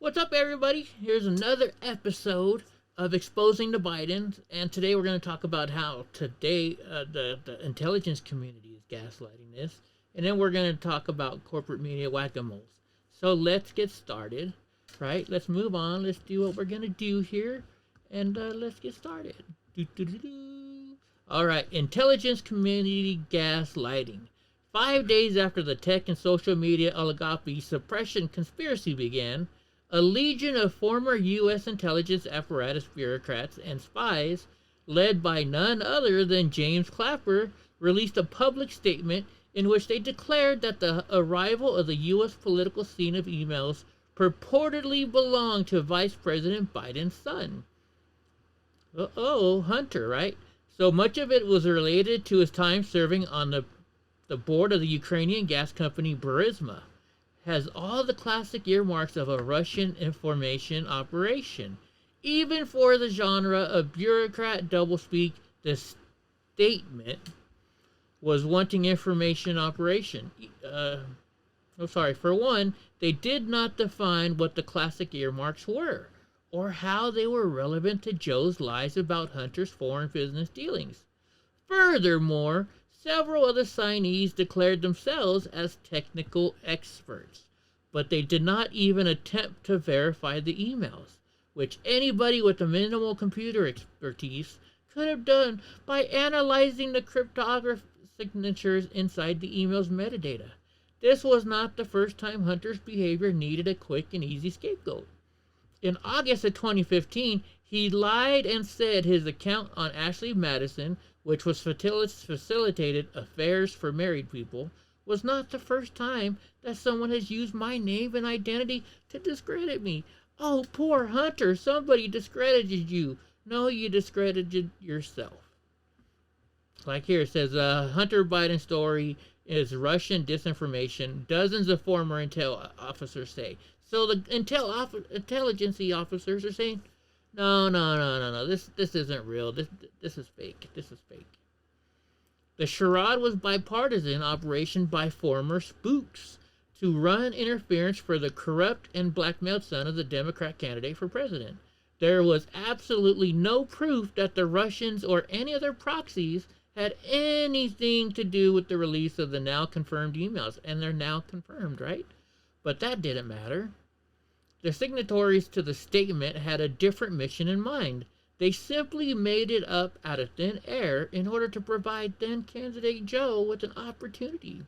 What's up, everybody? Here's another episode of Exposing the Bidens, and today we're going to talk about how today the intelligence community is gaslighting this, and then we're going to talk about corporate media whack-a-moles. So let's get started, right? Let's move on. Let's do what we're going to do here, and let's get started. All right, intelligence community gaslighting. 5 days after the tech and social media oligopoly suppression conspiracy began, a legion of former U.S. intelligence apparatus bureaucrats and spies, led by none other than James Clapper, released a public statement in which they declared that the arrival of the U.S. political scene of emails purportedly belonged to Vice President Biden's son. Hunter, right? So much of it was related to his time serving on the board of the Ukrainian gas company Burisma. Has all the classic earmarks of a Russian information operation. Even for the genre of bureaucrat doublespeak, the statement was wanting information operation. For one, they did not define what the classic earmarks were, or how they were relevant to Joe's lies about Hunter's foreign business dealings. Furthermore, several of the signees declared themselves as technical experts, but they did not even attempt to verify the emails, which anybody with a minimal computer expertise could have done by analyzing the cryptographic signatures inside the email's metadata. This was not the first time Hunter's behavior needed a quick and easy scapegoat. In August of 2015, he lied and said his account on Ashley Madison, which was facilitated affairs for married people, was not the first time that someone has used my name and identity to discredit me. Oh, poor Hunter, somebody discredited you. No, you discredited yourself. Like here, it says, Hunter Biden story is Russian disinformation, dozens of former intel officers say. So the intelligence officers are saying, no, this isn't real. This is fake. This is fake. The charade was bipartisan operation by former spooks to run interference for the corrupt and blackmailed son of the Democrat candidate for president. There was absolutely no proof that the Russians or any other proxies had anything to do with the release of the now confirmed emails, and they're now confirmed, right? But that didn't matter. The signatories to the statement had a different mission in mind. They simply made it up out of thin air in order to provide then candidate Joe with an opportunity.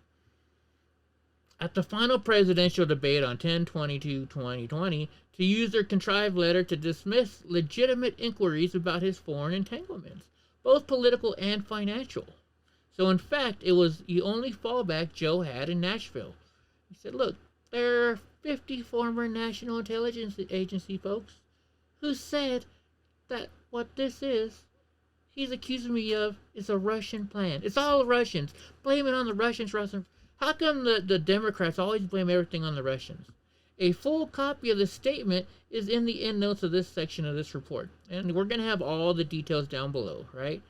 At the final presidential debate on 10/22/2020, to use their contrived letter to dismiss legitimate inquiries about his foreign entanglements, both political and financial. So in fact, it was the only fallback Joe had in Nashville. He said, look, there are 50 former National Intelligence Agency folks who said that what this is, he's accusing me of, is a Russian plan. It's all Russians. Blame it on the Russians. How come the Democrats always blame everything on the Russians? A full copy of the statement is in the endnotes of this section of this report. And we're going to have all the details down below, right?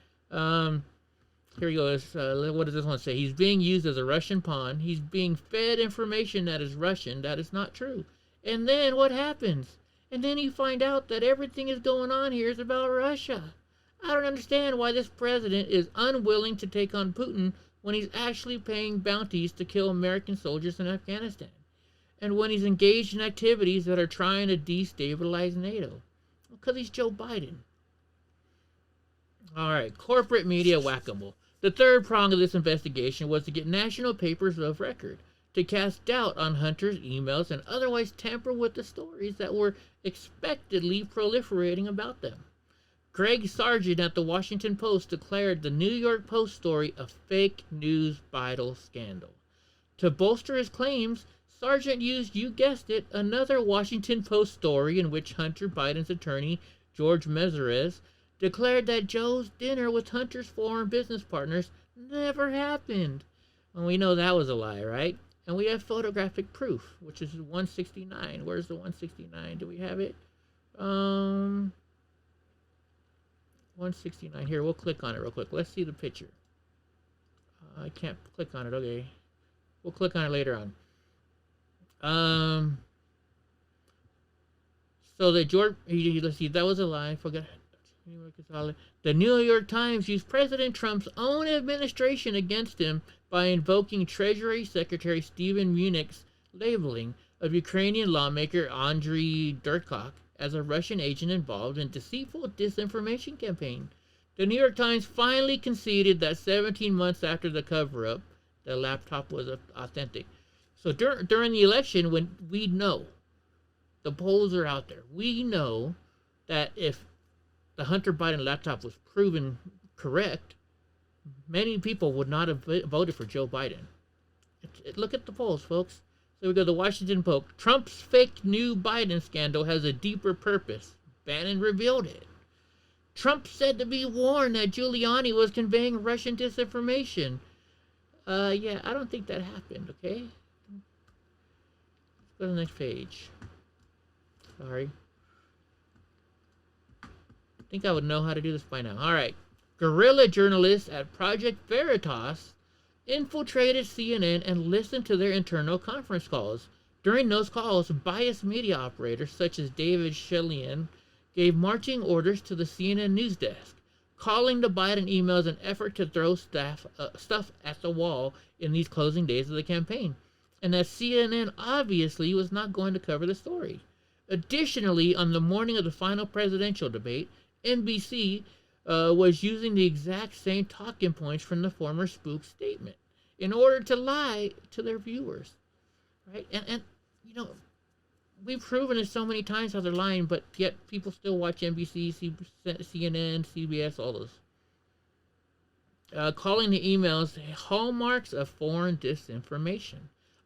Here he goes. What does this one say? He's being used as a Russian pawn. He's being fed information that is Russian. That is not true. And then what happens? And then you find out that everything is going on here is about Russia. I don't understand why this president is unwilling to take on Putin when he's actually paying bounties to kill American soldiers in Afghanistan, and when he's engaged in activities that are trying to destabilize NATO. Because he's Joe Biden. All right, corporate media whack-a-mole. The third prong of this investigation was to get national papers of record to cast doubt on Hunter's emails and otherwise tamper with the stories that were expectedly proliferating about them. Greg Sargent at the Washington Post declared the New York Post story a fake news vital scandal. To bolster his claims, Sargent used, you guessed it, another Washington Post story in which Hunter Biden's attorney, George Messerez, declared that Joe's dinner with Hunter's foreign business partners never happened. And we know that was a lie, right? And we have photographic proof, which is 169. Where's the 169? Do we have it? 169. Here, we'll click on it real quick. Let's see the picture. I can't click on it. Okay. We'll click on it later on. So the let's see, that was a lie. Forgot. The New York Times used President Trump's own administration against him by invoking Treasury Secretary Steven Mnuchin's labeling of Ukrainian lawmaker Andriy Durkok as a Russian agent involved in deceitful disinformation campaign. The New York Times finally conceded that 17 months after the cover-up, the laptop was authentic. So during the election, when we know, the polls are out there, we know that if the Hunter Biden laptop was proven correct, many people would not have voted for Joe Biden. Look at the polls, folks. So we go to the Washington Post. Trump's fake new Biden scandal has a deeper purpose. Bannon revealed it. Trump said to be warned that Giuliani was conveying Russian disinformation. Yeah, I don't think that happened, okay? Let's go to the next page. Sorry. I think I would know how to do this by now. All right. Guerrilla journalists at Project Veritas infiltrated CNN and listened to their internal conference calls. During those calls, biased media operators such as David Shelian gave marching orders to the CNN news desk, calling the Biden emails an effort to throw stuff at the wall in these closing days of the campaign, and that CNN obviously was not going to cover the story. Additionally, on the morning of the final presidential debate, NBC was using the exact same talking points from the former spook statement in order to lie to their viewers, right? And you know, we've proven it so many times how they're lying, but yet people still watch NBC, CNN, CBS, all those. Calling the emails hallmarks of foreign disinformation.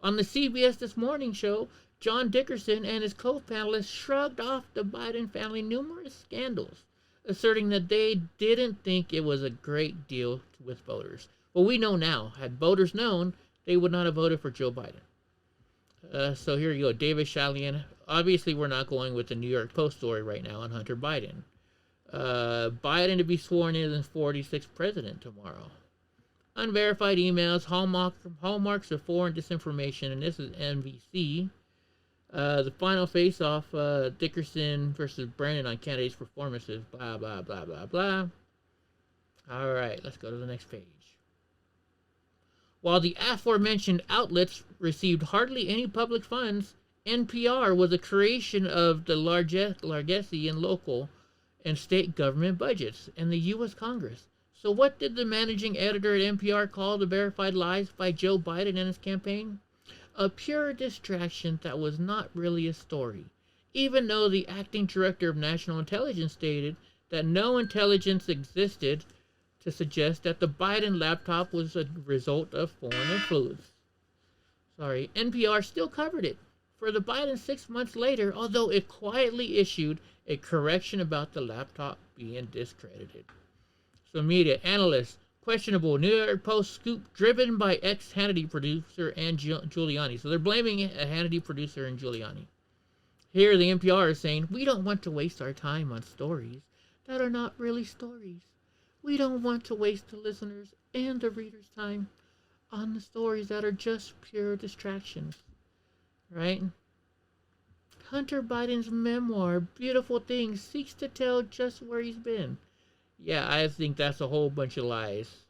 On the CBS This Morning show, John Dickerson and his co-panelists shrugged off the Biden family numerous scandals, asserting that they didn't think it was a great deal with voters. Well, we know now, had voters known, they would not have voted for Joe Biden. So here you go, David Shalian. Obviously, we're not going with the New York Post story right now on Hunter Biden. Biden to be sworn in as 46th president tomorrow. Unverified emails, hallmarks of foreign disinformation, and this is NBC. The final face-off, Dickerson versus Brennan on candidates' performances, blah, blah, blah, blah, blah. All right, let's go to the next page. While the aforementioned outlets received hardly any public funds, NPR was a creation of the largesse in local and state government budgets and the U.S. Congress. So what did the managing editor at NPR call the verified lies by Joe Biden and his campaign? A pure distraction that was not really a story, even though the acting director of national intelligence stated that no intelligence existed to suggest that the Biden laptop was a result of foreign influence. NPR still covered it for the Biden 6 months later, although it quietly issued a correction about the laptop being discredited. So media analysts, questionable New York Post scoop driven by ex-Hannity producer and Giuliani. So they're blaming a Hannity producer and Giuliani. Here the NPR is saying, we don't want to waste our time on stories that are not really stories. We don't want to waste the listeners and the readers' time on the stories that are just pure distractions. Right? Hunter Biden's memoir, Beautiful Things, seeks to tell just where he's been. Yeah, I think that's a whole bunch of lies.